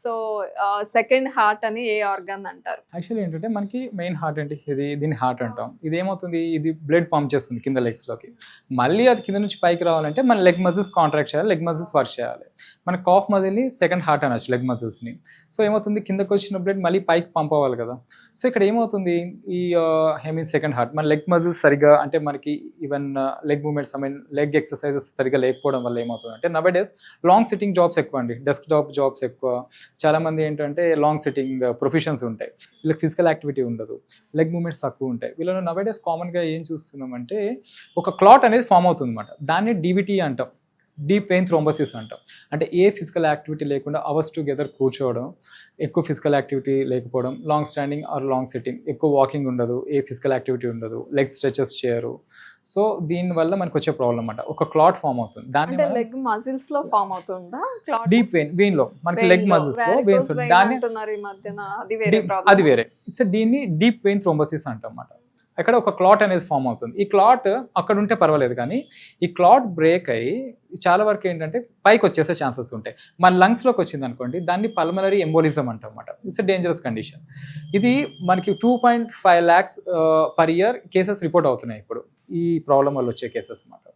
So second heart అని ఏ organ అంటారు? Actually ఏంటంటే మనకి మెయిన్ హార్ట్ అంటే దీన్ని హార్ట్ అంటాం. ఇది ఏమవుతుంది, ఇది బ్లడ్ పంప్ చేస్తుంది కింద లెగ్స్లోకి. మళ్ళీ అది కింద నుంచి పైకి రావాలంటే మన లెగ్ మజిల్స్ కాంట్రాక్ట్ చేయాలి, లెగ్ మజిల్స్ వర్క్ చేయాలి. మన కాఫ్ మజిల్ని సెకండ్ హార్ట్ అనొచ్చు, లెగ్ మజిల్స్ని. సో ఏమవుతుంది, కిందకు వచ్చిన బ్లడ్ మళ్ళీ పైకి పంప్ అవ్వాలి కదా. సో ఇక్కడ ఏమవుతుంది, ఈ సెకండ్ హార్ట్ మన లెగ్ మజిల్స్ సరిగా అంటే మనకి even leg movements leg exercises సరిగా లేకపోవడం వల్ల ఏమవుతుంది అంటే now days long sitting jobs ఎక్కువ అండి, డెస్క్ టాప్ జాబ్స్ ఎక్కువ. చాలామంది ఏంటంటే లాంగ్ సిట్టింగ్ ప్రొఫెషన్స్ ఉంటాయి, వీళ్ళకి ఫిజికల్ యాక్టివిటీ ఉండదు, లెగ్ మూవ్మెంట్స్ తక్కువ ఉంటాయి. వీళ్ళలో నవ్ డేస్ కామన్గా ఏం చూస్తున్నామంటే ఒక క్లాట్ అనేది ఫామ్ అవుతుంది అనమాట. దాన్ని డీబీటీ అంటాం, డీప్ వెయిన్ థ్రోంబోసిస్ అంటాం. అంటే ఏ ఫిజికల్ యాక్టివిటీ లేకుండా అవర్స్ టుగెదర్ కూర్చోవడం, ఎక్కువ ఫిజికల్ యాక్టివిటీ లేకపోవడం, long standing or long sitting, ఎక్కువ వాకింగ్ ఉండదు, ఏ ఫిజికల్ యాక్టివిటీ ఉండదు, లెగ్ స్ట్రెచెస్ చేయరు. సో దీనివల్ల మనకు వచ్చే ప్రాబ్లం అన్నమాట, ఒక క్లాట్ ఫామ్ అవుతుంది. దాన్ని లెగ్ మజిల్స్ లో ఫామ్ అవుతుందా క్లాట్? డీప్ వెయిన్ లో మనకి లెగ్ మజిల్స్ లో వెయిన్స్ దాన్ని అది వేరే. సో దీన్ని డీప్ వెయిన్ థ్రోంబోసిస్ అంటాం అన్నమాట. అక్కడ ఒక క్లాట్ అనేది ఫామ్ అవుతుంది. ఈ క్లాట్ అక్కడ ఉంటే పర్వాలేదు, కానీ ఈ క్లాట్ బ్రేక్ అయ్యి చాలా వరకు ఏంటంటే పైకి వచ్చేసే ఛాన్సెస్ ఉంటాయి. మన లంగ్స్లోకి వచ్చింది అనుకోండి, దాన్ని పల్మనరీ ఎంబోలిజం అంటాం అన్నమాట. It's a dangerous condition. ఇది మనకి 2.5 lakhs per year cases report అవుతున్నాయి ఇప్పుడు, ఈ ప్రాబ్లం వల్ల వచ్చే కేసెస్ అన్నమాట.